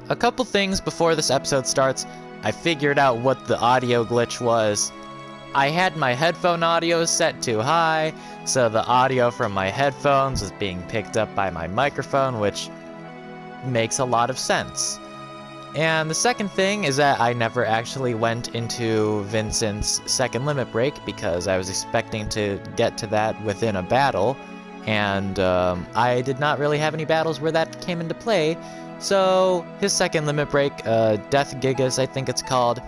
A couple things before this episode starts. I figured out what the audio glitch was. I had my headphone audio set too high, so the audio from my headphones was being picked up by my microphone, which makes a lot of sense. And the second thing is that I never actually went into Vincent's second limit break because I was expecting to get to that within a battle, and I did not really have any battles where that came into play. So his second limit break, Death Gigas I think it's called,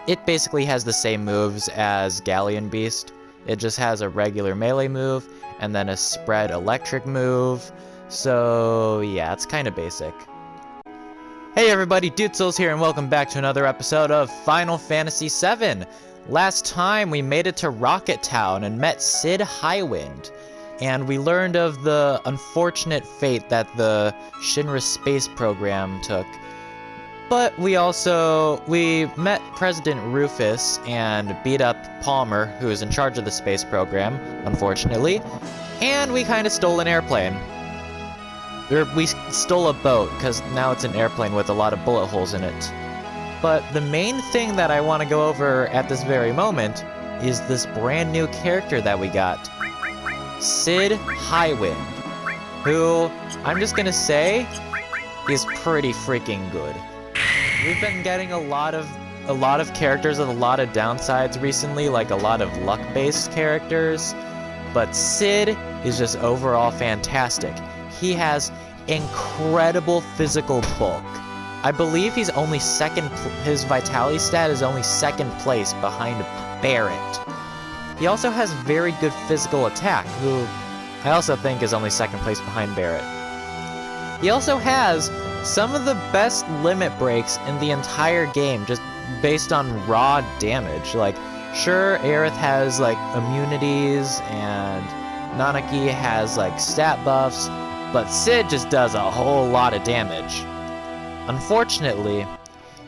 it basically has the same moves as Galleon Beast. It just has a regular melee move and then a spread electric move. So yeah, it's kind of basic. Hey everybody, Dutzels here and welcome back to another episode of Final Fantasy VII. Last time we made it to Rocket Town and met Cid Highwind. And we learned of the unfortunate fate that the Shinra space program took. But we met President Rufus and beat up Palmer, who is in charge of the space program, unfortunately. And we kind of stole an airplane. We stole a boat, because now it's an airplane with a lot of bullet holes in it. But the main thing that I want to go over at this very moment is this brand new character that we got. Cid Highwind, who, I'm just gonna say, is pretty freaking good. We've been getting a lot of characters with a lot of downsides recently, like a lot of luck-based characters, but Cid is just overall fantastic. He has incredible physical bulk. I believe he's only his vitality stat is only second place behind Barrett. He also has very good physical attack, who I also think is only second place behind Barrett. He also has some of the best limit breaks in the entire game, just based on raw damage. Like, sure, Aerith has, like, immunities, and Nanaki has, like, stat buffs, but Cid just does a whole lot of damage. Unfortunately,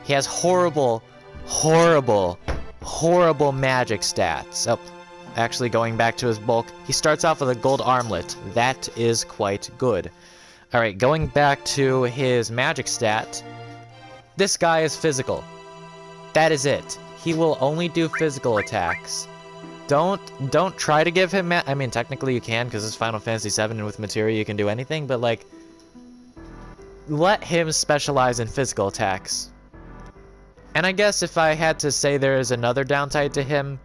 he has horrible magic stats. Oh, actually, going back to his bulk, he starts off with a gold armlet. That is quite good. Alright, going back to his magic stat, this guy is physical. That is it. He will only do physical attacks. Don't try to give him I mean, technically you can, because it's Final Fantasy VII, and with materia you can do anything, but, like, let him specialize in physical attacks. And I guess if I had to say there is another downside to him,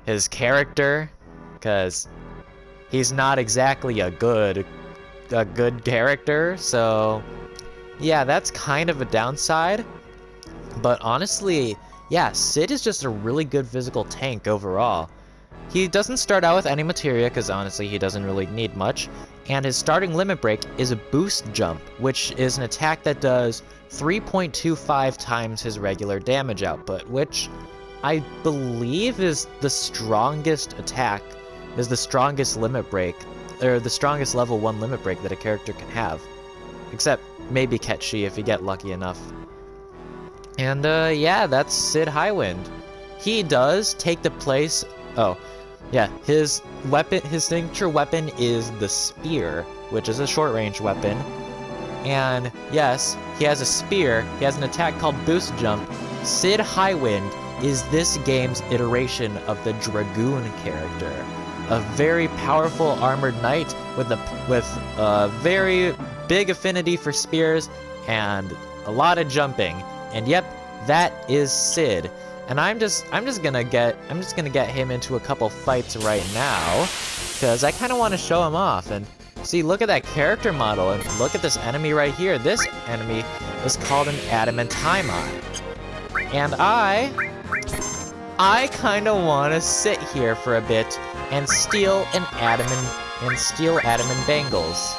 his character, because he's not exactly a good character, so yeah, that's kind of a downside. But honestly, yeah, Cid is just a really good physical tank overall. He doesn't start out with any materia, because honestly he doesn't really need much, and his starting limit break is a boost jump, which is an attack that does 3.25 times his regular damage output, which I believe is the strongest attack, is the strongest limit break, or the strongest level 1 limit break that a character can have. Except maybe Ketchi if you get lucky enough. And yeah, that's Cid Highwind. He does take the place... Oh, yeah, his signature weapon is the spear, which is a short-range weapon. And yes, he has a spear, he has an attack called Boost Jump. Cid Highwind is this game's iteration of the Dragoon character. A very powerful armored knight with a very big affinity for spears and a lot of jumping. And yep, that is Cid. And I'm just gonna get him into a couple fights right now, because I kind of want to show him off. And see, look at that character model, and look at this enemy right here. This enemy is called an Adamant Taimai. And I kind of want to sit here for a bit and steal Adamant Bangles.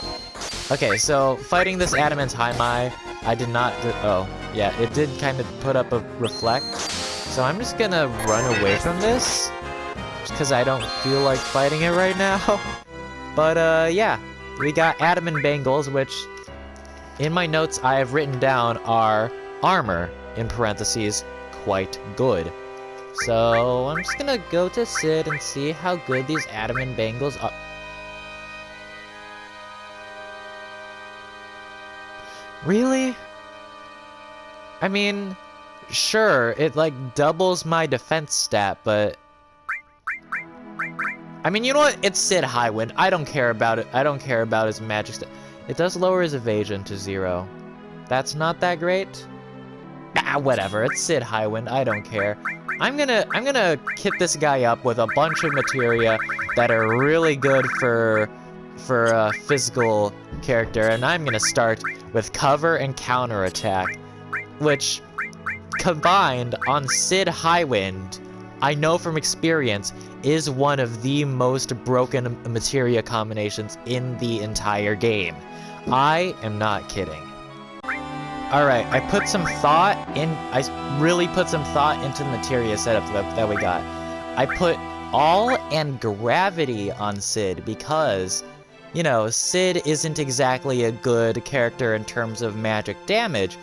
Okay, so fighting this Adamant Taimai, I did not. Oh, yeah, it did kind of put up a reflect. So I'm just gonna run away from this, just because I don't feel like fighting it right now. But yeah, we got Adamant Bangles, which in my notes I have written down are armor, in parentheses, quite good. So I'm just gonna go to Cid and see how good these Adamant Bangles are. Really? I mean, sure, it like doubles my defense stat, but I mean, you know what? It's Sid Highwind. I don't care about it. I don't care about his magic stat. It does lower his evasion to 0. That's not that great. Ah, whatever. It's Sid Highwind. I don't care. I'm gonna kit this guy up with a bunch of materia that are really good for a physical character, and I'm gonna start with cover and counterattack, which combined on Sid Highwind, I know from experience, is one of the most broken materia combinations in the entire game. I am not kidding. Alright, I put some thought in, I really put some thought into the materia setup that we got. I put all and gravity on Sid because, you know, Sid isn't exactly a good character in terms of magic damage,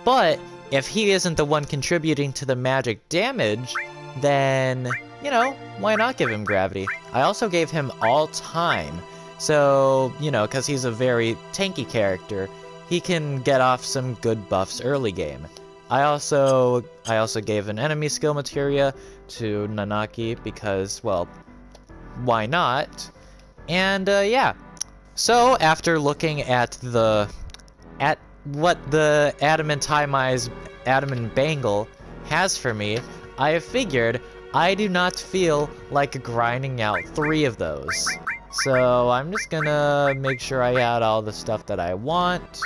but if he isn't the one contributing to the magic damage, then, you know, why not give him gravity? I also gave him all time, so, you know, because he's a very tanky character, he can get off some good buffs early game. I also gave an enemy skill materia to Nanaki because, well, why not? And, yeah. So, after looking at what the Adamant Taimai's Adamant Bangle has for me, I have figured I do not feel like grinding out 3 of those. So I'm just gonna make sure I add all the stuff that I want.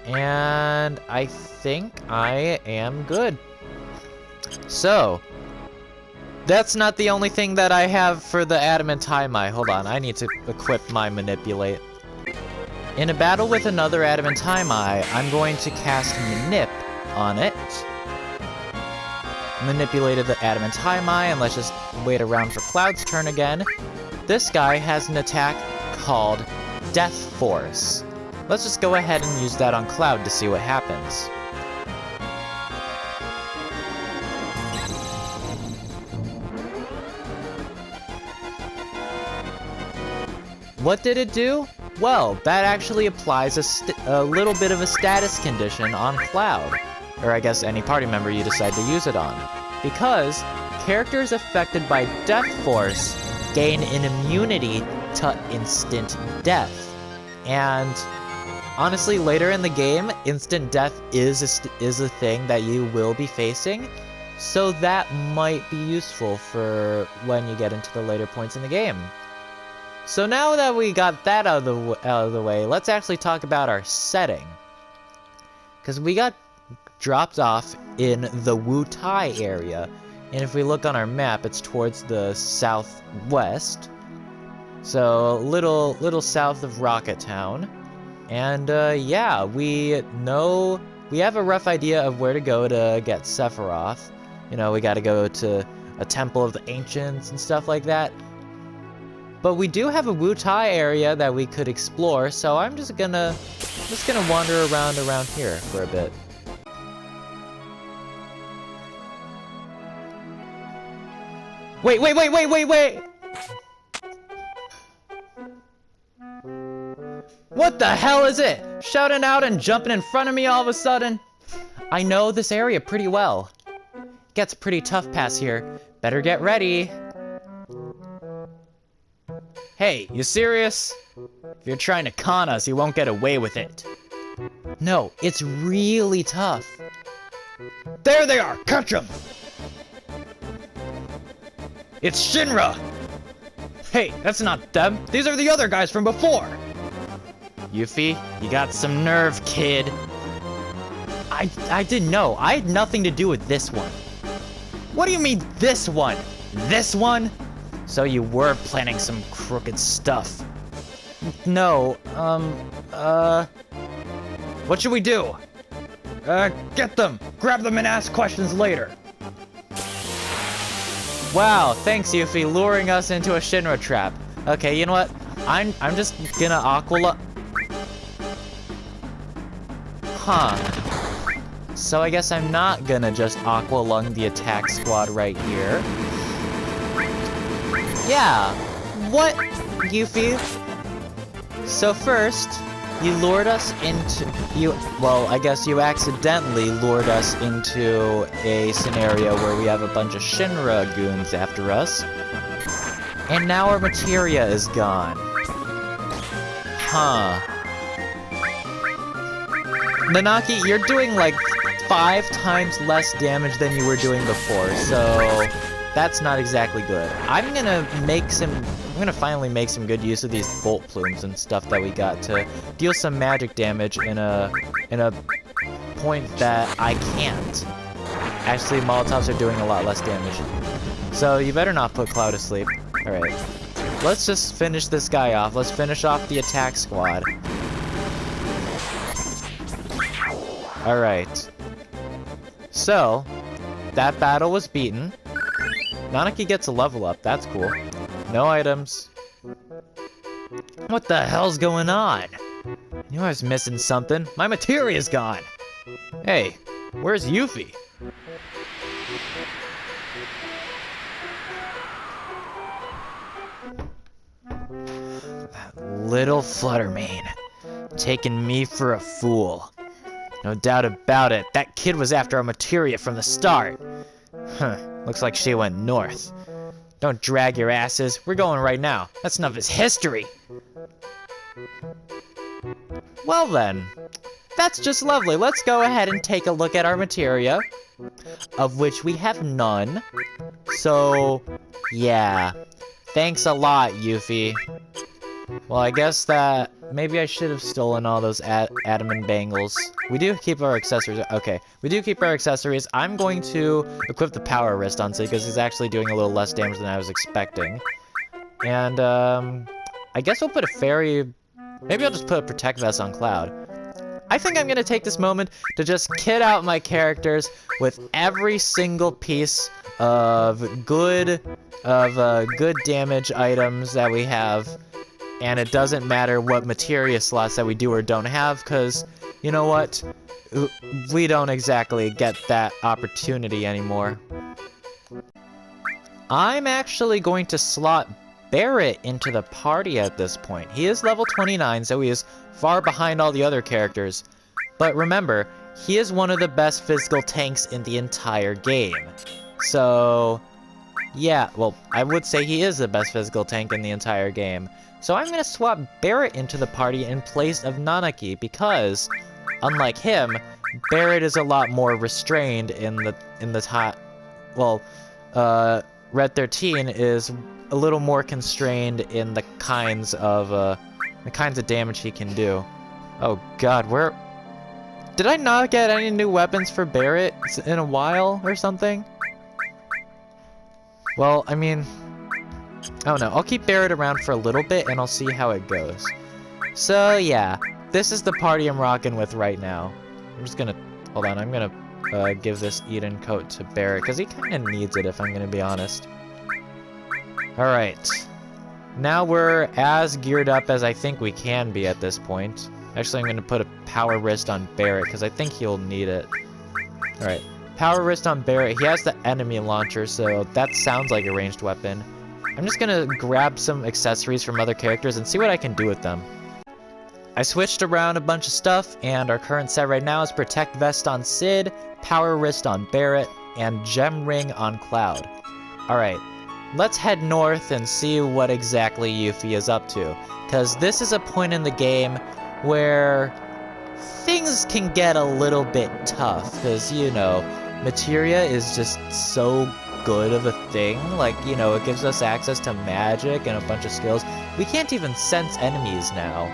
And I think I am good. So, that's not the only thing that I have for the Adamant Taimai. Hold on, I need to equip my Manipulate. In a battle with another Adamant Taimai, I'm going to cast Manip on it. Manipulated the Adamant Taimai, and let's just wait around for Cloud's turn again. This guy has an attack called Death Force. Let's just go ahead and use that on Cloud to see what happens. What did it do? Well, that actually applies a little bit of a status condition on Cloud. Or I guess any party member you decide to use it on. Because characters affected by Death Force gain an immunity to instant death. And honestly, later in the game, instant death is a thing that you will be facing. So that might be useful for when you get into the later points in the game. So now that we got that out of the way, let's actually talk about our setting. Because we got dropped off in the Wutai area, and if we look on our map, it's towards the southwest. So little south of Rocket Town. And yeah, we have a rough idea of where to go to get Sephiroth. You know, we gotta go to a Temple of the Ancients and stuff like that. But we do have a Wutai area that we could explore, so I'm just gonna wander around here for a bit. Wait! What the hell is it? Shouting out and jumping in front of me all of a sudden? I know this area pretty well. Gets pretty tough past here. Better get ready. Hey, you serious? If you're trying to con us, you won't get away with it. No, it's really tough. There they are! Catch them! It's Shinra! Hey, that's not them. These are the other guys from before. Yuffie, you got some nerve, kid. I didn't know. I had nothing to do with this one. What do you mean, this one? This one? So you were planning some crooked stuff. No, what should we do? Get them! Grab them and ask questions later. Wow, thanks Yuffie, luring us into a Shinra trap. Okay, you know what? I'm just gonna Aqua... Huh. So I guess I'm not gonna just Aqua Lung the attack squad right here. Yeah. What, Yuffie? So first, You lured us into... Well, I guess you accidentally lured us into a scenario where we have a bunch of Shinra goons after us. And now our materia is gone. Huh. Nanaki, you're doing like 5 times less damage than you were doing before, so that's not exactly good. I'm gonna finally make some good use of these bolt plumes and stuff that we got to deal some magic damage in a point that I can't. Actually, Molotovs are doing a lot less damage. So you better not put Cloud to sleep. Alright. Let's just finish this guy off. Let's finish off the attack squad. Alright. So, that battle was beaten. Nanaki gets a level up. That's cool. No items. What the hell's going on? Knew I was missing something. My materia's gone. Hey, where's Yuffie? That little Fluttermane. Taking me for a fool. No doubt about it. That kid was after our materia from the start. Huh. Looks like she went north. Don't drag your asses. We're going right now. That's enough of his history. Well then. That's just lovely. Let's go ahead and take a look at our materia, of which we have none. So, yeah. Thanks a lot, Yuffie. Well, I guess that maybe I should have stolen all those adamant bangles. We do keep our accessories. Okay, we do keep our accessories. I'm going to equip the power wrist on Sid because he's actually doing a little less damage than I was expecting. And I guess we'll put a fairy. Maybe I'll just put a protect vest on Cloud. I think I'm gonna take this moment to just kit out my characters with every single piece of good damage items that we have. And it doesn't matter what materia slots that we do or don't have, because, you know what? We don't exactly get that opportunity anymore. I'm actually going to slot Barret into the party at this point. He is level 29, so he is far behind all the other characters. But remember, he is one of the best physical tanks in the entire game. So, yeah, well, I would say he is the best physical tank in the entire game. So I'm going to swap Barret into the party in place of Nanaki because, unlike him, Barret is a lot more restrained in the top. Well, Red 13 is a little more constrained in the kinds of damage he can do. Oh God, where? Did I not get any new weapons for Barret in a while or something? Well, I mean, I don't know. I'll keep Barret around for a little bit, and I'll see how it goes. So, yeah. This is the party I'm rocking with right now. I'm just gonna... Hold on. I'm gonna give this Eden coat to Barret, because he kind of needs it, if I'm gonna be honest. Alright. Now we're as geared up as I think we can be at this point. Actually, I'm gonna put a power wrist on Barret, because I think he'll need it. Alright. Power wrist on Barret. He has the enemy launcher, so that sounds like a ranged weapon. I'm just gonna grab some accessories from other characters and see what I can do with them. I switched around a bunch of stuff, and our current set right now is Protect Vest on Sid, Power Wrist on Barret, and Gem Ring on Cloud. Alright, let's head north and see what exactly Yuffie is up to, because this is a point in the game where things can get a little bit tough, because, you know, materia is just so good of a thing. Like, you know, it gives us access to magic and a bunch of skills. We can't even sense enemies now.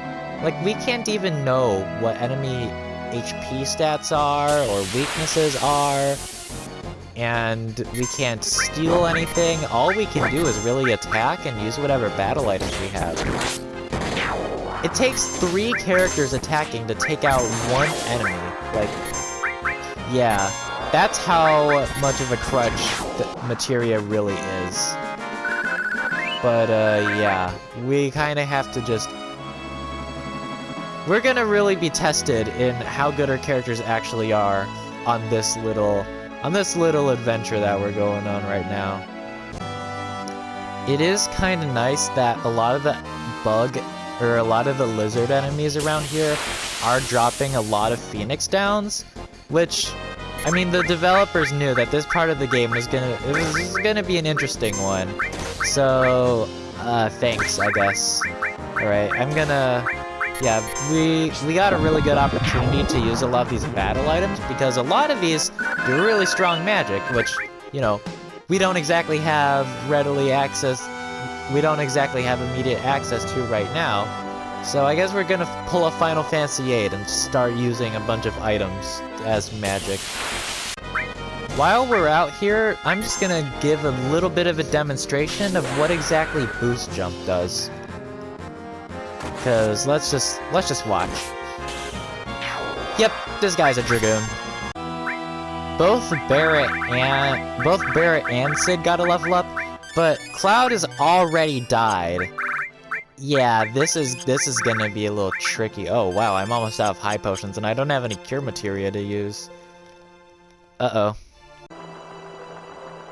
Like, we can't even know what enemy HP stats are or weaknesses are. And we can't steal anything. All we can do is really attack and use whatever battle items we have. It takes 3 characters attacking to take out 1 enemy. Like, yeah. That's how much of a crutch the materia really is. But, yeah. We kind of have to just... We're gonna really be tested in how good our characters actually are on this little adventure that we're going on right now. It is kind of nice that a lot of the bug or a lot of the lizard enemies around here are dropping a lot of Phoenix Downs, which, I mean, the developers knew that this part of the game was gonna be an interesting one. So, thanks, I guess. Alright, yeah, we got a really good opportunity to use a lot of these battle items, because a lot of these do really strong magic, which, you know, we don't exactly have immediate access to right now. So I guess we're gonna pull a Final Fantasy VIII and start using a bunch of items as magic. While we're out here, I'm just gonna give a little bit of a demonstration of what exactly Boost Jump does. Cause let's just watch. Yep, this guy's a Dragoon. Both Barrett and Sid got a level up, but Cloud has already died. Yeah, this is gonna be a little tricky. Oh wow, I'm almost out of high potions and I don't have any cure materia to use. Uh-oh.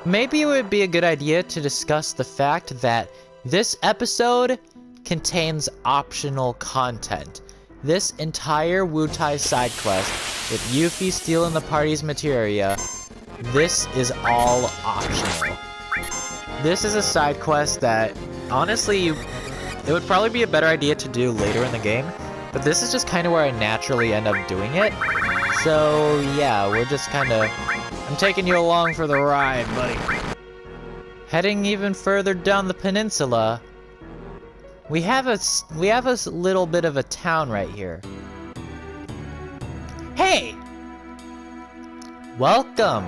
Maybe it would be a good idea to discuss the fact that this episode contains optional content. This entire Wutai side quest, with Yuffie stealing the party's materia, this is all optional. This is a side quest that, honestly, it would probably be a better idea to do later in the game, but this is just kind of where I naturally end up doing it. So yeah, we're just kind of, I'm taking you along for the ride, buddy. Heading even further down the peninsula, we have a little bit of a town right here. Hey! Welcome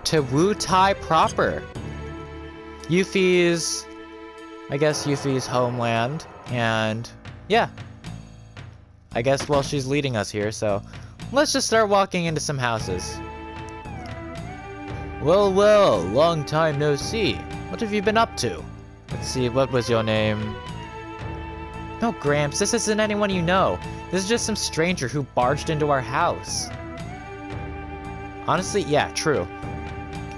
to Wutai proper. Yuffie's homeland, and yeah. I guess, well, she's leading us here, so let's just start walking into some houses. Well, long time no see. What have you been up to? Let's see, what was your name? No, Gramps, this isn't anyone you know. This is just some stranger who barged into our house. Honestly, yeah, true.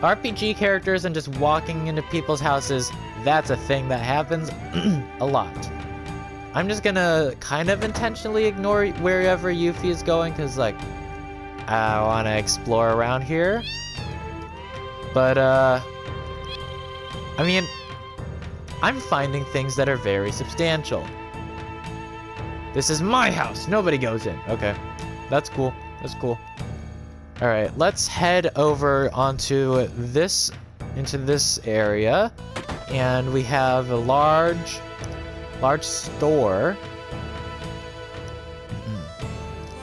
RPG characters and just walking into people's houses, that's a thing that happens a lot. I'm just gonna kind of intentionally ignore wherever Yuffie is going, because, like, I want to explore around here. But, I mean, I'm finding things that are very substantial. This is my house. Nobody goes in. Okay. That's cool. That's cool. Alright, let's head over onto this, into this area. And we have a large store.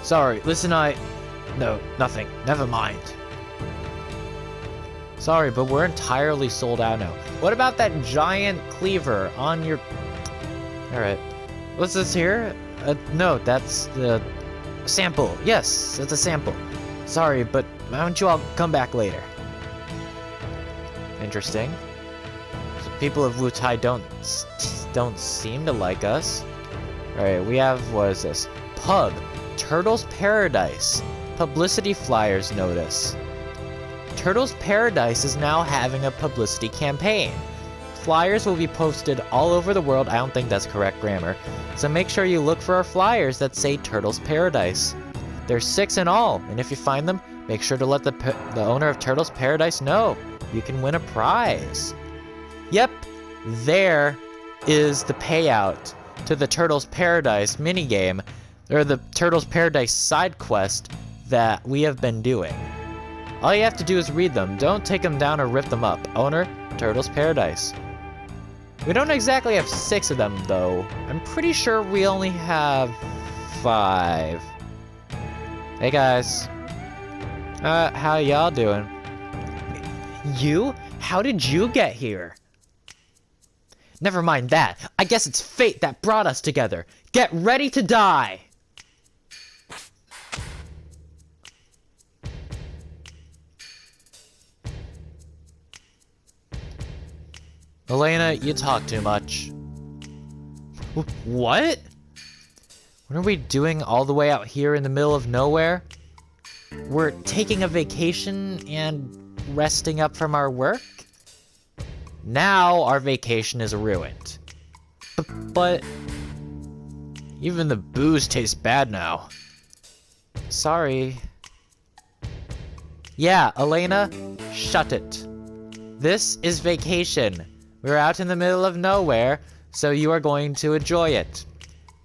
Sorry, listen, no, nothing. Never mind. Sorry, but we're entirely sold out now. What about that giant cleaver on your... Alright. What's this here? No, that's the sample. Yes, it's a sample. Sorry, but why don't you all come back later? Interesting. So people of Wutai don't seem to like us. Alright, we have, what is this? Pub. Turtle's Paradise. Publicity flyers notice. Turtle's Paradise is now having a publicity campaign. Flyers will be posted all over the world. I don't think that's correct grammar. So make sure you look for our flyers that say Turtle's Paradise. There's 6 in all, and if you find them, make sure to let the owner of Turtle's Paradise know. You can win a prize. Yep, there is the payout to the Turtle's Paradise minigame, or the Turtle's Paradise side quest that we have been doing. All you have to do is read them. Don't take them down or rip them up. Owner, Turtle's Paradise. We don't exactly have 6 of them, though. I'm pretty sure we only have 5. Hey, guys. How y'all doing? You? How did you get here? Never mind that. I guess it's fate that brought us together. Get ready to die! Elena, you talk too much. What? What are we doing all the way out here in the middle of nowhere? We're taking a vacation and resting up from our work? Now our vacation is ruined. But Even the booze tastes bad now. Sorry. Yeah, Elena, shut it. This is vacation. We're out in the middle of nowhere, so you are going to enjoy it.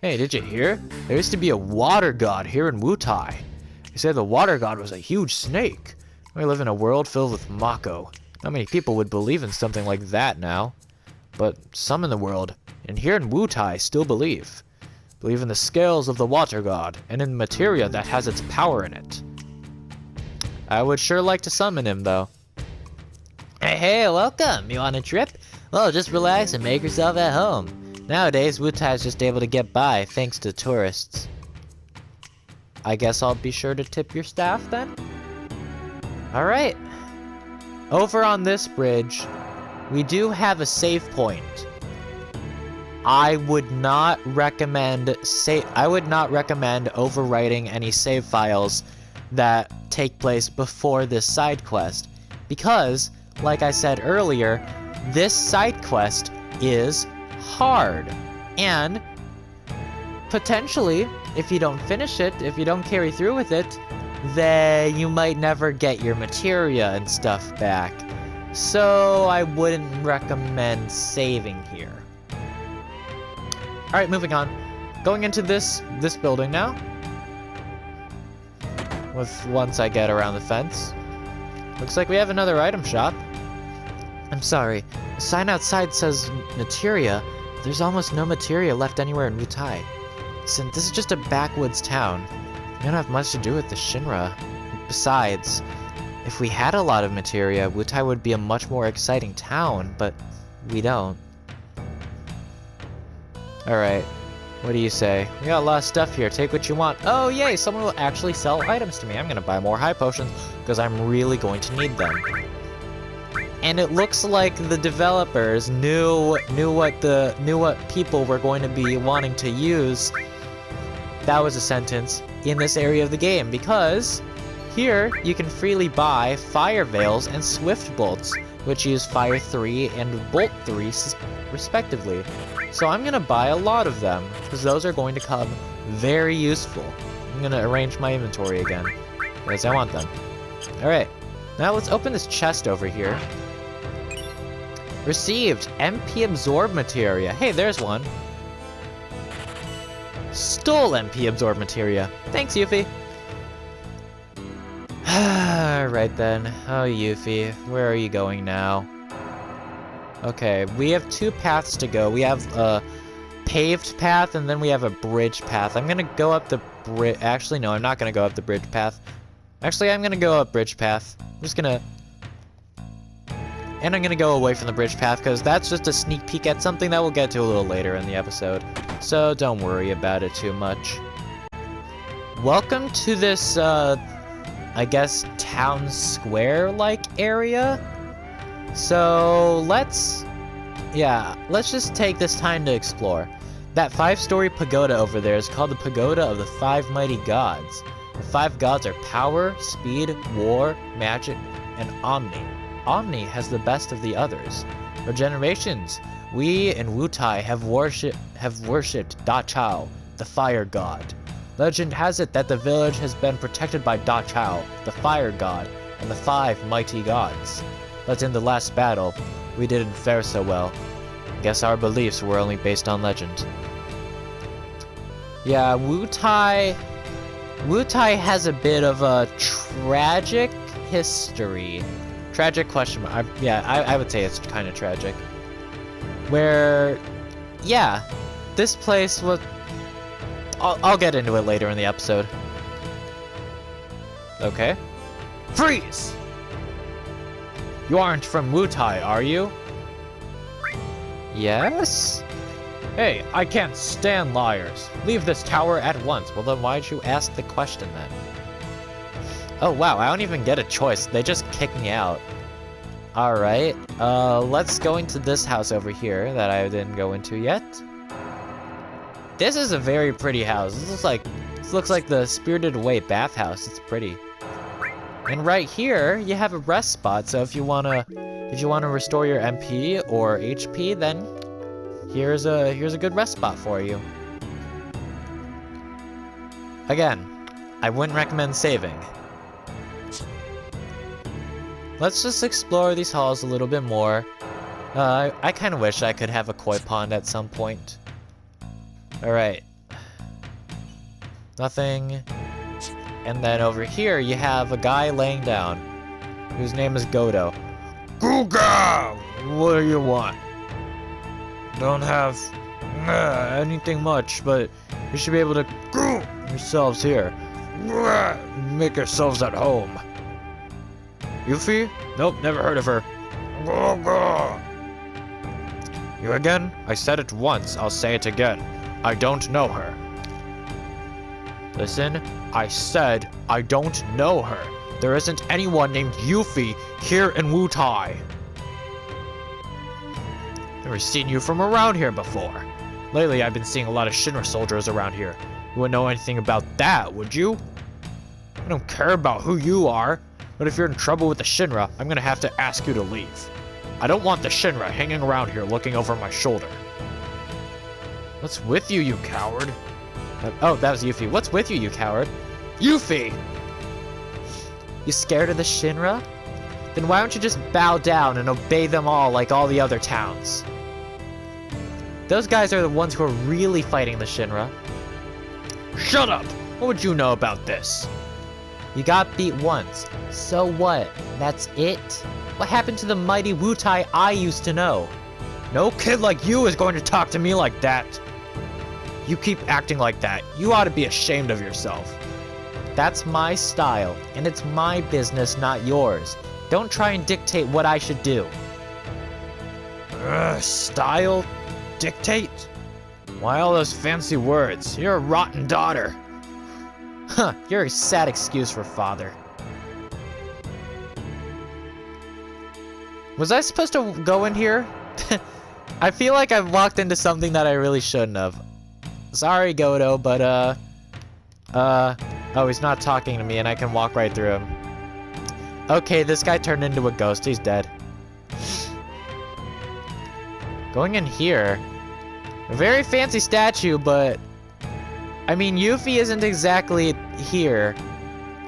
Hey, did you hear? There used to be a water god here in Wutai. They said the water god was a huge snake. We live in a world filled with Mako. Not many people would believe in something like that now. But some in the world, and here in Wutai, still believe. Believe in the scales of the water god, and in materia that has its power in it. I would sure like to summon him, though. Hey, welcome! You on a trip? Well, just relax and make yourself at home. Nowadays, Wutai is just able to get by thanks to tourists. I guess I'll be sure to tip your staff then? Alright. Over on this bridge, we do have a save point. I would not recommend overwriting any save files that take place before this side quest, because, like I said earlier, this side quest is hard, and potentially, if you don't finish it, if you don't carry through with it, then you might never get your materia and stuff back. So I wouldn't recommend saving here. Alright, moving on. Going into this building now. Once I get around the fence. Looks like we have another item shop. I'm sorry. The sign outside says materia. There's almost no materia left anywhere in Wutai. Listen, this is just a backwoods town. We don't have much to do with the Shinra. Besides, if we had a lot of materia, Wutai would be a much more exciting town, but we don't. Alright, what do you say? We got a lot of stuff here, take what you want. Oh yay, someone will actually sell items to me. I'm gonna buy more high potions, because I'm really going to need them. And it looks like the developers knew what people were going to be wanting to use. That was a sentence in this area of the game, because here you can freely buy fire veils and swift bolts, which use fire 3 and bolt 3 respectively. So I'm gonna buy a lot of them, because those are going to come very useful. I'm gonna arrange my inventory again, because I want them. Alright, now let's open this chest over here. Received MP absorb materia. Hey, there's one. Stole MP absorb materia. Thanks, Yuffie. Alright then. Oh, Yuffie, where are you going now? Okay, we have two paths to go. We have a paved path, and then we have a bridge path. I'm gonna go up the bridge. Actually, no, I'm not gonna go up the bridge path. Actually, I'm gonna go up bridge path. I'm just gonna... And I'm gonna go away from the bridge path, because that's just a sneak peek at something that we'll get to a little later in the episode. So don't worry about it too much. Welcome to this, I guess, town square-like area. So let's just take this time to explore. That 5-story pagoda over there is called the Pagoda of the 5 Mighty Gods. The 5 gods are power, speed, war, magic, and Omni. Omni has the best of the others. For generations, we in Wutai have worshipped Da Chao, the fire god. Legend has it that the village has been protected by Da Chao, the fire god, and the 5 mighty gods. But in the last battle, we didn't fare so well. Guess our beliefs were only based on legend. Yeah, Wutai has a bit of a tragic history. Tragic question mark. I would say it's kind of tragic. Where, yeah, this place was... I'll get into it later in the episode. Okay. Freeze! You aren't from Wutai, are you? Yes? Hey, I can't stand liars. Leave this tower at once. Well, then why'd you ask the question then? Oh, wow, I don't even get a choice. They just kick me out. Alright, let's go into this house over here that I didn't go into yet. This is a very pretty house. This looks like the Spirited Away bathhouse. It's pretty. And right here, you have a rest spot, so if you wanna restore your MP or HP, then here's a good rest spot for you. Again, I wouldn't recommend saving. Let's just explore these halls a little bit more. I kind of wish I could have a koi pond at some point. Alright. Nothing. And then over here, you have a guy laying down, whose name is Godo. Guga! What do you want? Don't have anything much, but you should be able to yourselves here. Make yourselves at home. Yuffie? Nope, never heard of her. You again? I said it once, I'll say it again. I don't know her. Listen, I said I don't know her. There isn't anyone named Yuffie here in Wutai. Never seen you from around here before. Lately, I've been seeing a lot of Shinra soldiers around here. You wouldn't know anything about that, would you? I don't care about who you are, but if you're in trouble with the Shinra, I'm gonna have to ask you to leave. I don't want the Shinra hanging around here looking over my shoulder. What's with you, you coward? Oh, that was Yuffie. What's with you, you coward? Yuffie! You scared of the Shinra? Then why don't you just bow down and obey them all like all the other towns? Those guys are the ones who are really fighting the Shinra. Shut up! What would you know about this? You got beat once. So what? That's it? What happened to the mighty Wutai I used to know? No kid like you is going to talk to me like that. You keep acting like that. You ought to be ashamed of yourself. That's my style, and it's my business, not yours. Don't try and dictate what I should do. Style? Dictate? Why all those fancy words? You're a rotten daughter. Huh, you're a sad excuse for father. Was I supposed to go in here? I feel like I've walked into something that I really shouldn't have. Sorry, Godo, but, oh, he's not talking to me and I can walk right through him. Okay, this guy turned into a ghost. He's dead. Going in here. A very fancy statue, but... I mean, Yuffie isn't exactly here.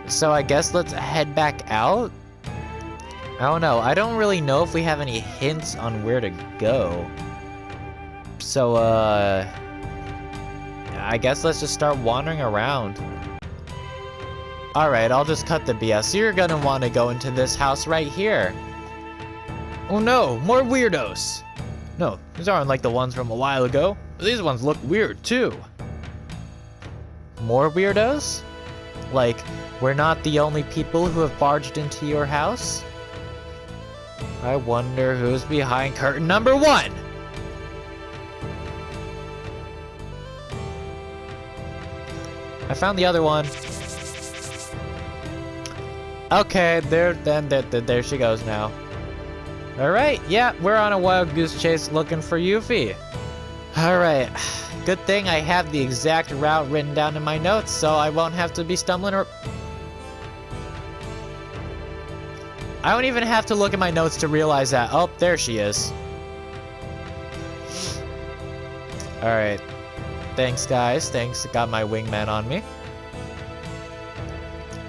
So I guess let's head back out? I don't know. I don't really know if we have any hints on where to go. So, I guess let's just start wandering around. Alright, I'll just cut the BS. You're gonna want to go into this house right here. Oh no, more weirdos! No, these aren't like the ones from a while ago. These ones look weird too. More weirdos? Like, we're not the only people who have barged into your house? I wonder who's behind curtain number 1! I found the other one. Okay, there she goes now. Alright, yeah, we're on a wild goose chase looking for Yuffie. Alright, good thing I have the exact route written down in my notes, so I won't have to be stumbling or... I don't even have to look at my notes to realize that. Oh, there she is. Alright. Thanks, guys. Thanks. Got my wingman on me.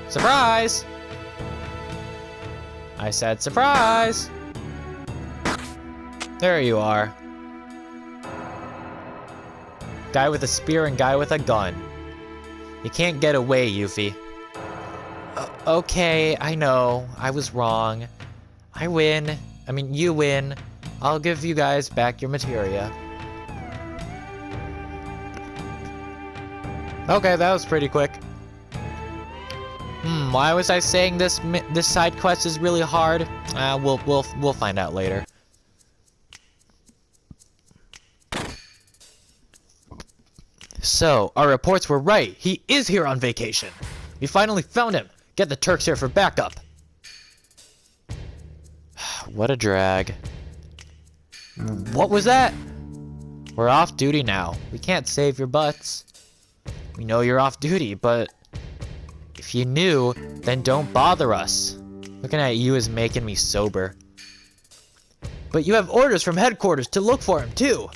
Surprise! I said surprise! There you are. Guy with a spear and guy with a gun. You can't get away, Yuffie. Okay, I know. I was wrong. I win. I mean, you win. I'll give you guys back your materia. Okay, that was pretty quick. Why was I saying this side quest is really hard? We'll find out later. So, our reports were right. He is here on vacation. We finally found him. Get the Turks here for backup. What a drag. What was that? We're off duty now. We can't save your butts. We know you're off duty, but if you knew, then don't bother us. Looking at you is making me sober. But you have orders from headquarters to look for him, too.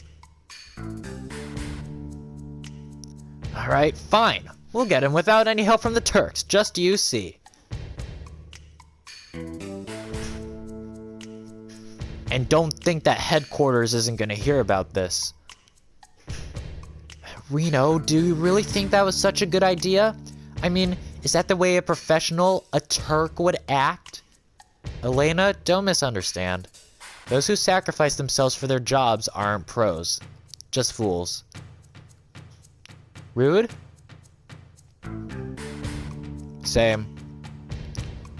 Alright, fine. We'll get him without any help from the Turks, just you see. And don't think that headquarters isn't gonna hear about this. Reno, do you really think that was such a good idea? I mean, is that the way a professional, a Turk, would act? Elena, don't misunderstand. Those who sacrifice themselves for their jobs aren't pros. Just fools. Rude? Same.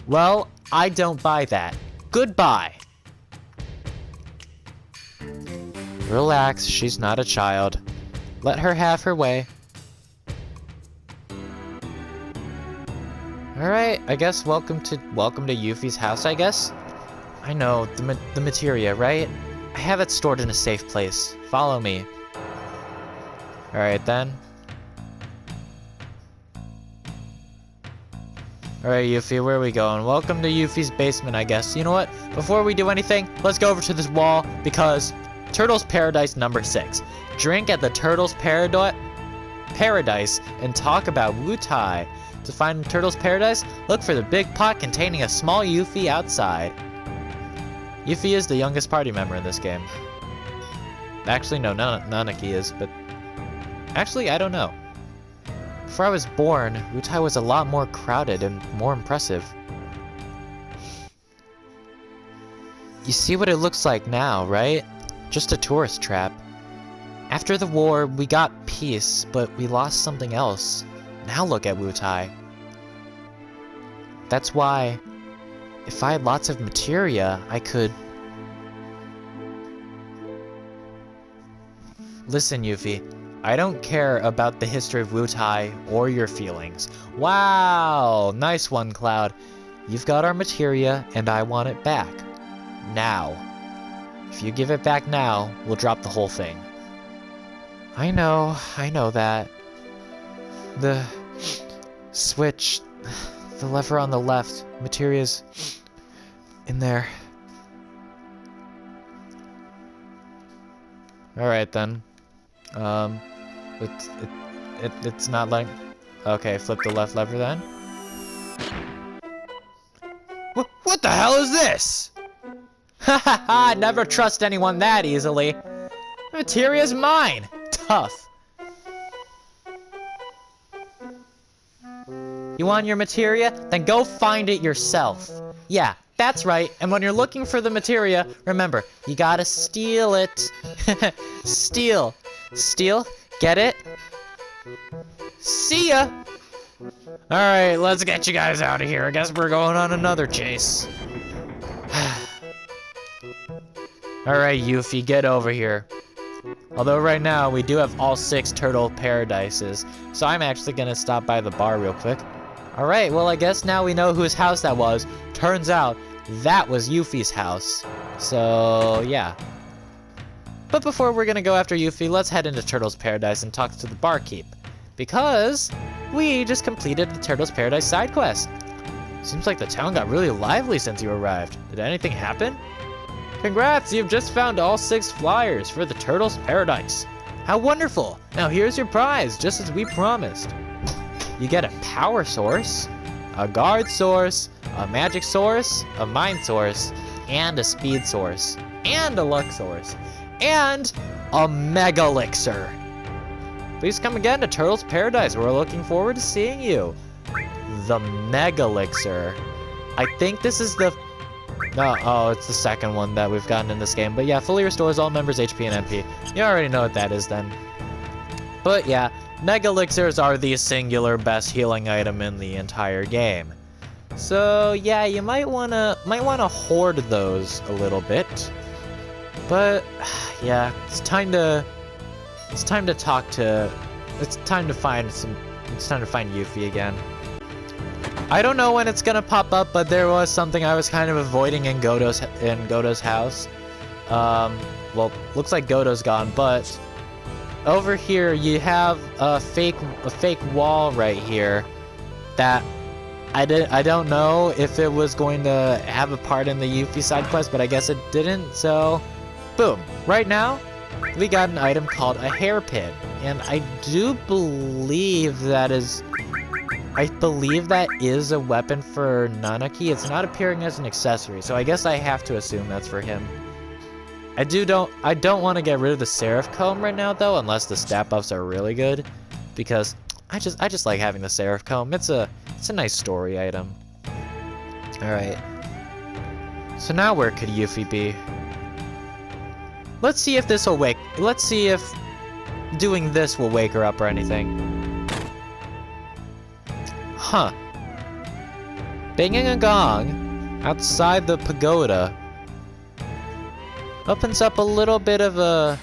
Well, I don't buy that. Goodbye. Relax, she's not a child. Let her have her way. Alright, I guess welcome to Yuffie's house, I guess? I know, the materia, right? I have it stored in a safe place. Follow me. Alright then. Alright, Yuffie, where are we going? Welcome to Yuffie's basement, I guess. You know what? Before we do anything, let's go over to this wall, because Turtle's Paradise number 6. Drink at the Turtle's Paradise and talk about Wutai. To find Turtle's Paradise, look for the big pot containing a small Yuffie outside. Yuffie is the youngest party member in this game. Actually, no, Nanaki is, but... Actually, I don't know. Before I was born, Wutai was a lot more crowded and more impressive. You see what it looks like now, right? Just a tourist trap. After the war, we got peace, but we lost something else. Now look at Wutai. That's why, if I had lots of materia, I could... Listen, Yuffie, I don't care about the history of Wutai or your feelings. Wow, nice one, Cloud. You've got our materia, and I want it back. Now. If you give it back now, we'll drop the whole thing. I know that. The switch, the lever on the left, materia's in there. Alright then. It's not like... Okay, flip the left lever then. What the hell is this? Ha ha ha! Never trust anyone that easily. The materia's mine. Tough. You want your materia? Then go find it yourself. Yeah, that's right. And when you're looking for the materia, remember, you gotta steal it. Steal. Steal? Get it? See ya! Alright, let's get you guys out of here. I guess we're going on another chase. Alright, Yuffie, get over here. Although right now, we do have all 6 Turtle Paradises, so I'm actually gonna stop by the bar real quick. Alright, well I guess now we know whose house that was. Turns out, that was Yuffie's house. So, yeah. But before we're gonna go after Yuffie, let's head into Turtle's Paradise and talk to the barkeep. Because we just completed the Turtle's Paradise side quest. Seems like the town got really lively since you arrived. Did anything happen? Congrats, you've just found all 6 flyers for the Turtle's Paradise. How wonderful! Now here's your prize, just as we promised. You get a power source, a guard source, a magic source, a mind source, and a speed source, and a luck source, and a mega elixir. Please come again to Turtle's Paradise. We're looking forward to seeing you. The mega elixir. I think this is the... No, oh, it's the second one that we've gotten in this game. But yeah, fully restores all members' HP and MP. You already know what that is then. But yeah, mega elixirs are the singular best healing item in the entire game. So yeah, you might wanna hoard those a little bit. But yeah, it's time to find Yuffie again. I don't know when it's gonna pop up, but there was something I was kind of avoiding in Godo's house. Well, looks like Godo's gone, but over here you have a fake wall right here that I don't know if it was going to have a part in the Yuffie side quest, but I guess it didn't. So, boom! Right now, we got an item called a hairpin, and I do believe that is I believe that is a weapon for Nanaki. It's not appearing as an accessory, so I guess I have to assume that's for him. I don't want to get rid of the Seraph Comb right now though, unless the stat buffs are really good, because I just like having the Seraph Comb. It's a nice story item. All right. So now where could Yuffie be? Let's see if this will wake. Let's see if doing this will wake her up or anything. Huh. Banging a gong outside the pagoda opens up a little bit of a...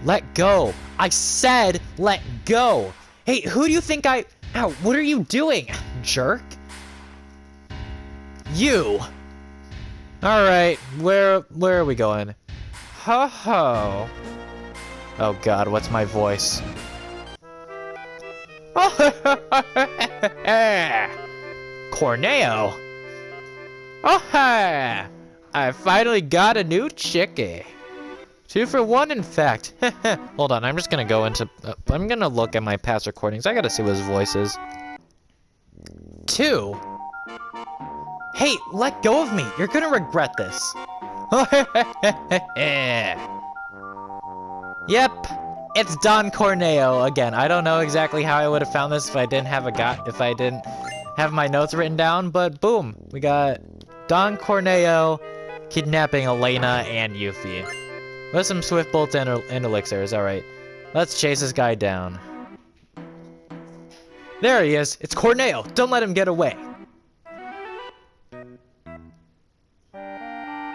Let go. I said let go. Hey, who do you think I... Ow, what are you doing, jerk? You. Alright, where are we going? Ho ho. Oh god, what's my voice? Corneo. Oh ha! I finally got a new chickie. 2 for 1, in fact. Hold on, I'm just gonna go into... I'm gonna look at my past recordings. I gotta see what his voice is. 2? Hey, let go of me. You're gonna regret this. Yep, it's Don Corneo again. I don't know exactly how I would have found this if I didn't have my notes written down, but boom, we got Don Corneo kidnapping Elena and Yuffie. With some swift bolts and elixirs. Alright, let's chase this guy down. There he is. It's Corneo. Don't let him get away.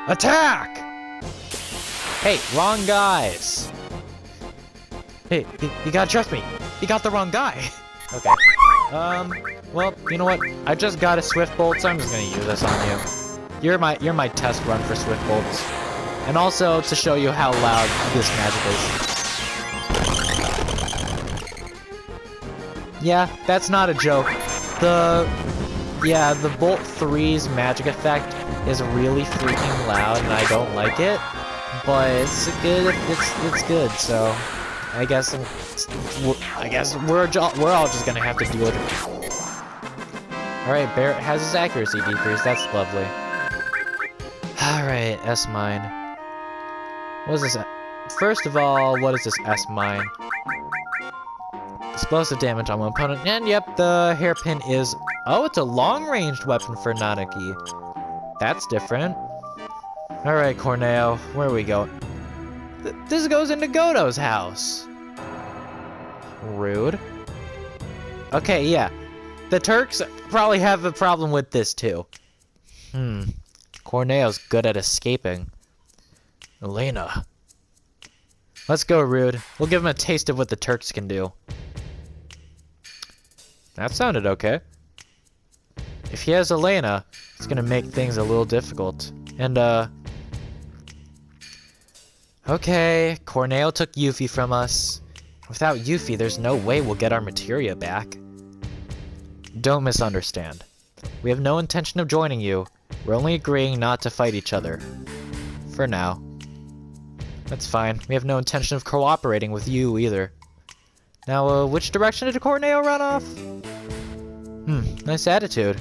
Attack! Hey, wrong guys. Hey, you gotta trust me. You got the wrong guy. Okay. Well, you know what? I just got a swift bolt, so I'm just gonna use this on you. You're my test run for swift bolts. And also to show you how loud this magic is. Yeah, that's not a joke. The Bolt 3's magic effect is really freaking loud, and I don't like it. But it's good. It's good. So I guess we're all just gonna have to deal with it. All right, Barrett has his accuracy decreased. That's lovely. All right, S mine. What is this? First of all, what is this S mine? Explosive damage on one opponent, and yep, the hairpin is... Oh, it's a long-ranged weapon for Nanaki. That's different. Alright, Corneo, where are we going? This goes into Godo's house. Rude. Okay, yeah. The Turks probably have a problem with this, too. Corneo's good at escaping. Elena. Let's go, Rude. We'll give him a taste of what the Turks can do. That sounded okay. If he has Elena, it's gonna make things a little difficult. And, okay, Corneo took Yuffie from us. Without Yuffie, there's no way we'll get our materia back. Don't misunderstand. We have no intention of joining you. We're only agreeing not to fight each other. For now. That's fine. We have no intention of cooperating with you either. Now, which direction did Corneo run off? Nice attitude.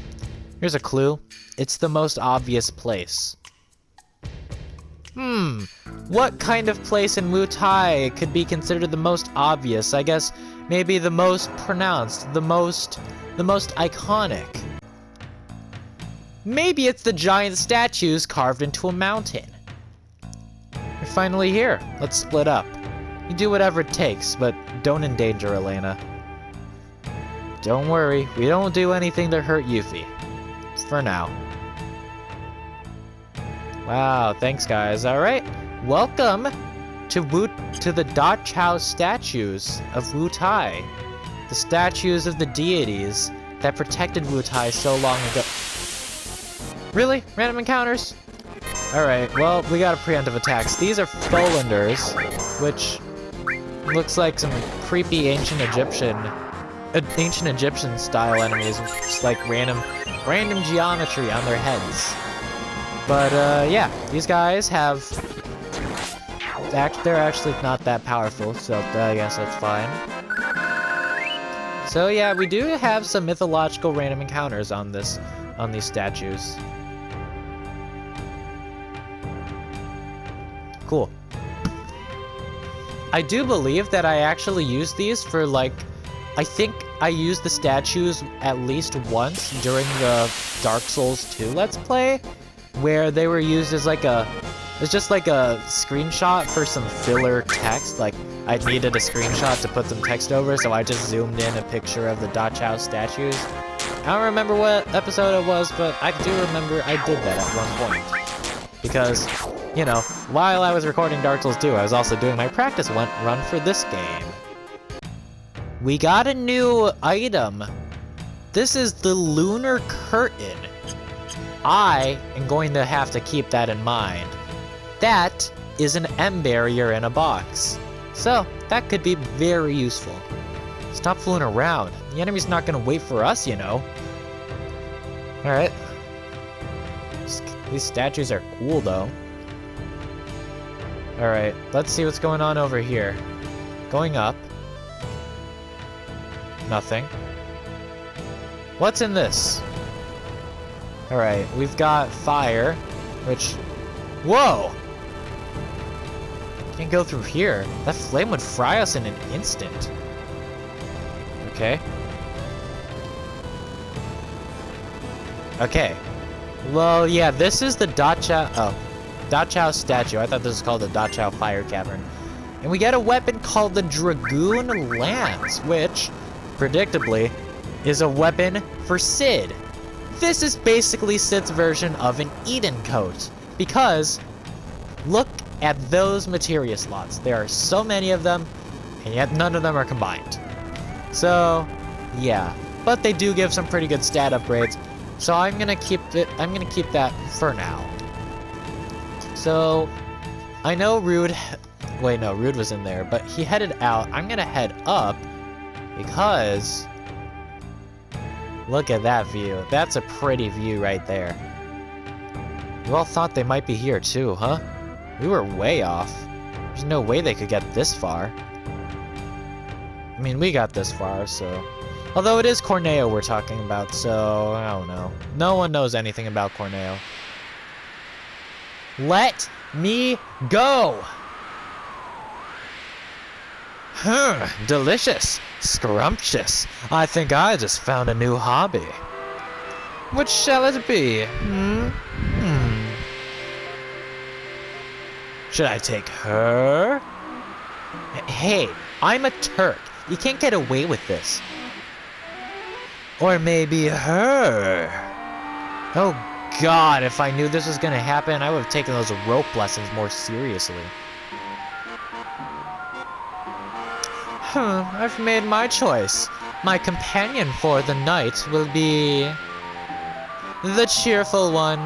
Here's a clue. It's the most obvious place. What kind of place in Wutai could be considered the most obvious? I guess maybe the most pronounced, the most iconic. Maybe it's the giant statues carved into a mountain. You're finally here. Let's split up. You do whatever it takes, but don't endanger Elena. Don't worry, we don't do anything to hurt Yuffie. For now. Wow, thanks guys. Alright, welcome to the Dachau statues of Wutai. The statues of the deities that protected Wutai so long ago. Really? Random encounters? Alright, well, we got a preemptive attacks. These are Folanders, which looks like some creepy ancient Egyptian style enemies, just like random geometry on their heads. But yeah, these guys they're actually not that powerful, so I guess that's fine. So yeah, we do have some mythological random encounters on these statues. Cool. I do believe that I actually used these for like, I think I used the statues at least once during the Dark Souls 2 Let's Play, where they were used as like it's just like a screenshot for some filler text. Like, I needed a screenshot to put some text over, so I just zoomed in a picture of the Dachau statues. I don't remember what episode it was, but I do remember I did that at one point. Because, you know, while I was recording Dark Souls 2, I was also doing my practice run for this game. We got a new item. This is the Lunar Curtain. I am going to have to keep that in mind. That is an M barrier in a box. So, that could be very useful. Stop fooling around. The enemy's not gonna wait for us, you know. Alright. These statues are cool, though. Alright, let's see what's going on over here. Going up. Nothing. What's in this? Alright, we've got fire, which... Whoa! Can't go through here. That flame would fry us in an instant. Okay. Okay. Well, yeah, this is the Dachau... Oh. Dachau statue. I thought this was called the Dachau Fire Cavern. And we get a weapon called the Dragoon Lance, which, predictably, is a weapon for Cid. This is basically Cid's version of an Eden coat. Because, look at those materia slots. There are so many of them, and yet none of them are combined. So, yeah. But they do give some pretty good stat upgrades. So I'm gonna keep that for now. So, I know Rude... Wait, no, Rude was in there, but he headed out. I'm gonna head up, because... Look at that view. That's a pretty view right there. You all thought they might be here too, huh? We were way off. There's no way they could get this far. I mean, we got this far, so... Although it is Corneo we're talking about, so... I don't know. No one knows anything about Corneo. Let me go! Delicious. Scrumptious. I think I just found a new hobby. What shall it be? Should I take her? Hey, I'm a Turk. You can't get away with this. Or maybe her. Oh God, if I knew this was gonna happen, I would have taken those rope lessons more seriously. I've made my choice. My companion for the night will be... the cheerful one.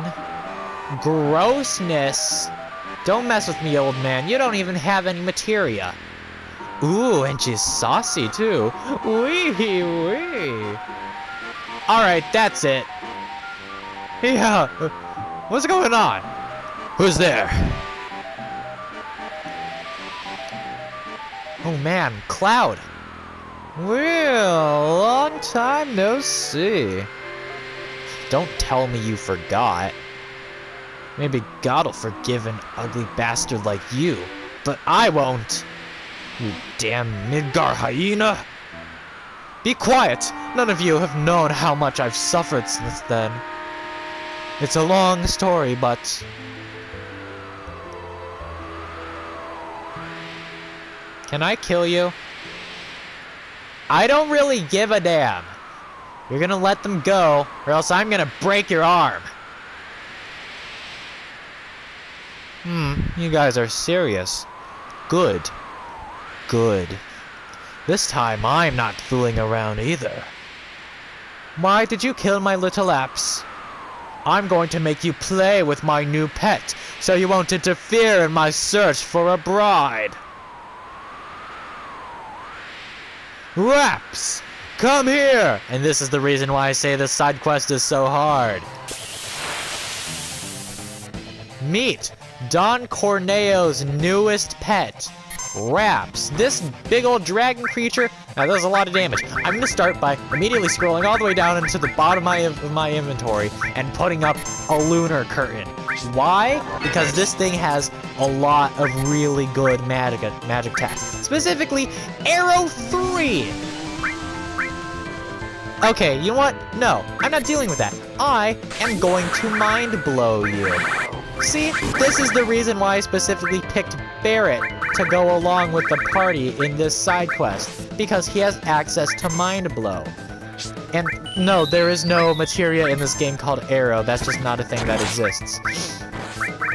Grossness. Don't mess with me, old man. You don't even have any materia. Ooh, and she's saucy, too. Wee wee. Alright, that's it. Yeah. What's going on? Who's there? Oh man, Cloud. Well, long time no see. Don't tell me you forgot. Maybe God'll forgive an ugly bastard like you, but I won't. You damn Midgar hyena. Be quiet. None of you have known how much I've suffered since then. It's a long story, but... Can I kill you? I don't really give a damn. You're gonna let them go, or else I'm gonna break your arm. You guys are serious. Good. Good. This time I'm not fooling around either. Why did you kill my little apes? I'm going to make you play with my new pet, so you won't interfere in my search for a bride. Raps! Come here! And this is the reason why I say this side quest is so hard. Meet Don Corneo's newest pet, Raps. This big old dragon creature Now, that was a lot of damage. I'm going to start by immediately scrolling all the way down into the bottom of my inventory and putting up a lunar curtain. Why? Because this thing has a lot of really good magic tech. Specifically, Arrow 3! Okay, you know what? No, I'm not dealing with that. I am going to mind blow you. See, this is the reason why I specifically picked Barret to go along with the party in this side quest, because he has access to mind blow. And no, there is no materia in this game called Arrow. That's just not a thing that exists.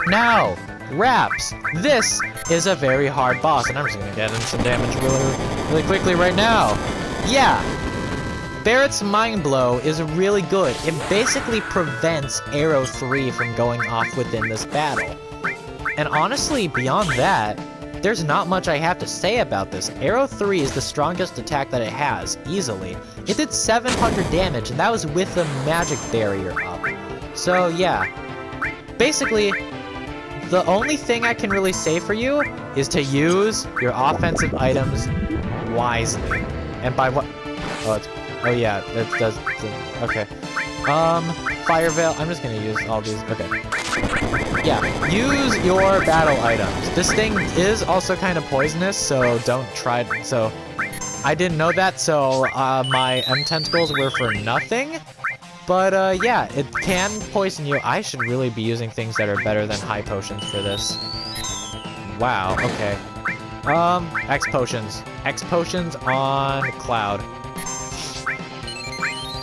Now, Raps. This is a very hard boss, and I'm just gonna get in some damage really quickly right now. Yeah. Barret's Mind Blow is really good. It basically prevents Arrow 3 from going off within this battle. And honestly, beyond that, there's not much I have to say about this. Arrow 3 is the strongest attack that it has, easily. It did 700 damage, and that was with the magic barrier up. So yeah, basically, the only thing I can really say for you is to use your offensive items wisely. And by what? Oh yeah, that does. Okay. Fire Veil. I'm just gonna use all these. Okay. Yeah, use your battle items. This thing is also kind of poisonous, so don't try. So, I didn't know that, so my M tentacles were for nothing. But yeah, it can poison you. I should really be using things that are better than high potions for this. Wow. Okay. X potions. X potions on Cloud.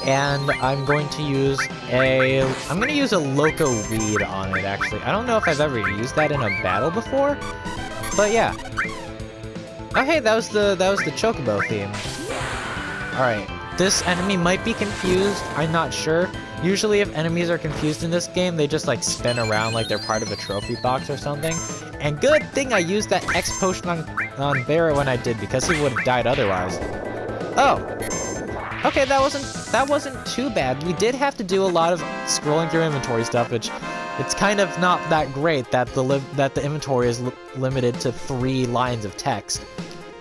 And I'm going to use a Loco Weed on it, actually. I don't know if I've ever used that in a battle before, but yeah. Oh hey, that was the Chocobo theme. Alright, this enemy might be confused, I'm not sure. Usually if enemies are confused in this game, they just like spin around like they're part of a trophy box or something. And good thing I used that X potion on Barret when I did, because he would have died otherwise. Oh. Okay, that wasn't too bad. We did have to do a lot of scrolling through inventory stuff, which it's kind of not that great that the inventory is limited to 3 lines of text.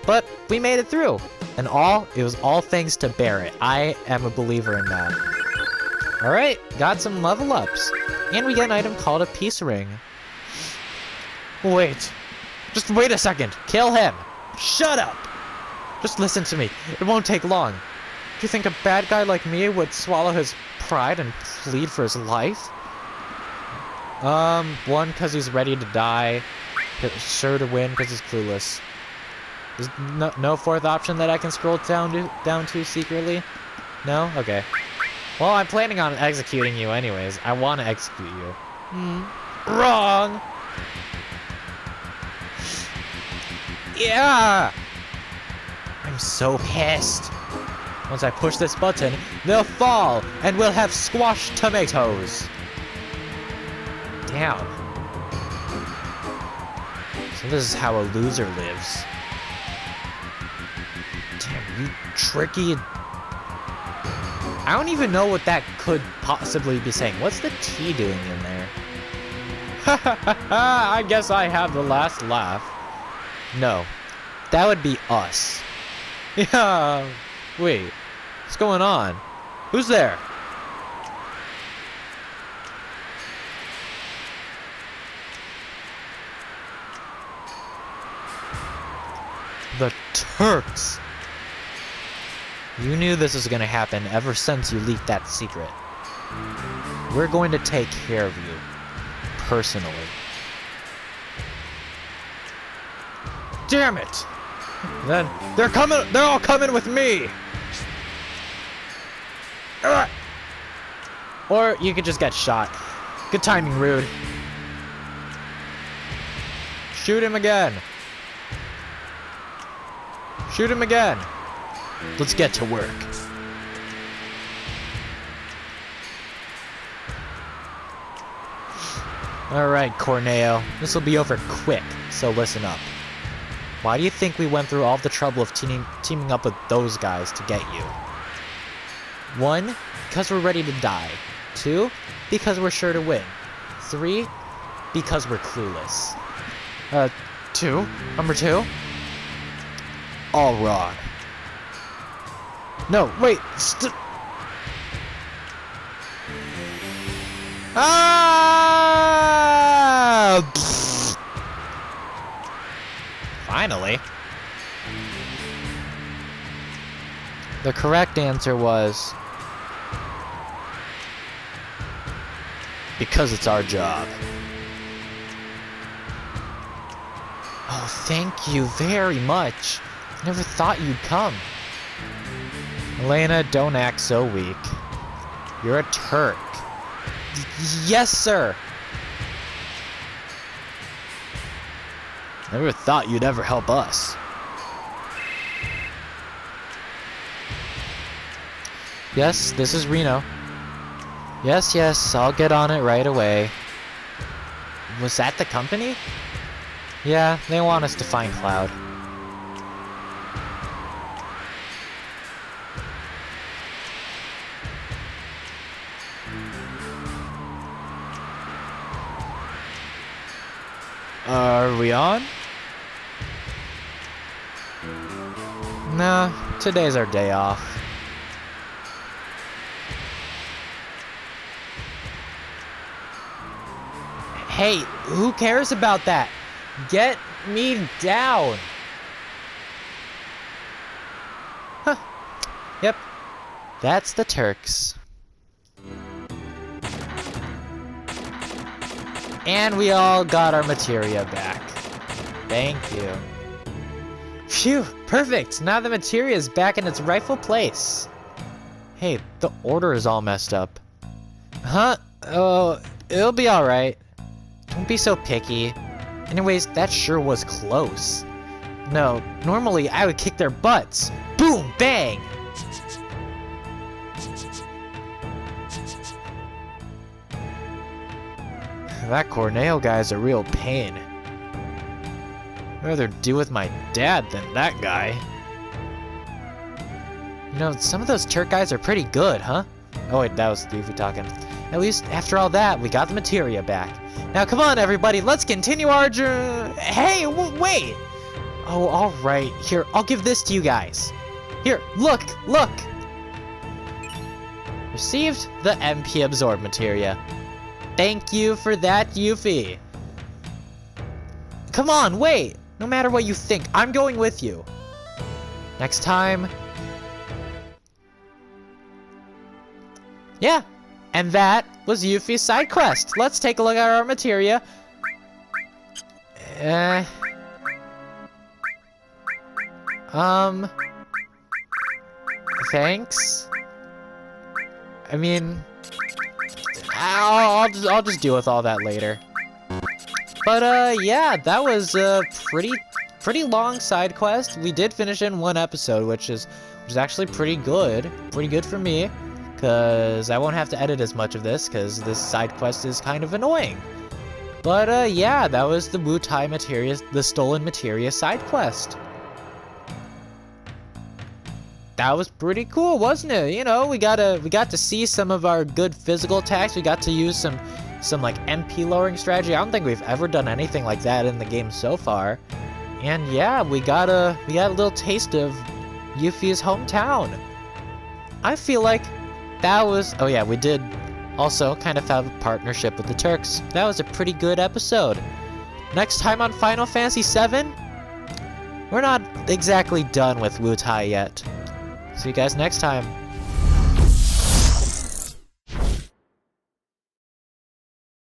But we made it through, and it was all thanks to Barret. I am a believer in that. All right, got some level ups, and we get an item called a Peace Ring. Wait, just wait a second. Kill him. Shut up. Just listen to me. It won't take long. Do you think a bad guy like me would swallow his pride and plead for his life? One, because he's ready to die. Sure to win, because he's clueless. There's no fourth option that I can scroll down to secretly? No? Okay. Well, I'm planning on executing you anyways. I want to execute you. Wrong! Yeah! I'm so pissed. Once I push this button, they'll fall, and we'll have squashed tomatoes. Damn. So this is how a loser lives. Damn, you tricky. I don't even know what that could possibly be saying. What's the T doing in there? Ha ha ha ha! I guess I have the last laugh. No, that would be us. Yeah. Wait, what's going on? Who's there? The Turks! You knew this was gonna happen ever since you leaked that secret. We're going to take care of you. Personally. Damn it! Then they're all coming with me! Or you could just get shot. Good timing, Rude. Shoot him again. Shoot him again. Let's get to work. Alright, Corneo. This will be over quick, so listen up. Why do you think we went through all the trouble of teaming up with those guys to get you? 1, because we're ready to die. 2, because we're sure to win. 3, because we're clueless. Number 2? All wrong. No, wait. Ah! Finally. The correct answer was because it's our job. Oh, thank you very much. Never thought you'd come. Elena, don't act so weak. You're a Turk. Yes, sir. Never thought you'd ever help us. Yes, this is Reno. Yes, yes, I'll get on it right away. Was that the company? Yeah, they want us to find Cloud. Are we on? Nah, today's our day off. Hey, who cares about that? Get me down! Huh. Yep. That's the Turks. And we all got our materia back. Thank you. Phew, perfect! Now the materia is back in its rightful place. Hey, the order is all messed up. Huh? Oh, it'll be alright. Don't be so picky. Anyways, that sure was close. No, normally I would kick their butts. Boom! Bang! That Corneo guy's a real pain. I'd rather deal with my dad than that guy. You know, some of those Turk guys are pretty good, huh? Oh wait, that was Yuffie talking. At least, after all that, we got the materia back. Now come on everybody, let's continue our journey. Hey, wait! Oh, alright. Here, I'll give this to you guys. Here, look! Received the MP Absorb materia. Thank you for that, Yuffie. Come on, wait! No matter what you think, I'm going with you. Next time... Yeah, and that was Yuffie's side quest. Let's take a look at our materia. Thanks. I mean... I'll just deal with all that later. But yeah, that was a pretty long side quest. We did finish in one episode, which is actually pretty good for me, because I won't have to edit as much of this because this side quest is kind of annoying. But yeah, that was the Wutai materia, the stolen materia side quest. That was pretty cool, wasn't it? You know, we got to see some of our good physical attacks. We got to use some like MP lowering strategy. I don't think we've ever done anything like that in the game so far. And yeah, we got a little taste of Yuffie's hometown. I feel like that was... Oh yeah, we did also kind of have a partnership with the Turks. That was a pretty good episode. Next time on Final Fantasy VII, we're not exactly done with Wutai yet. See you guys next time.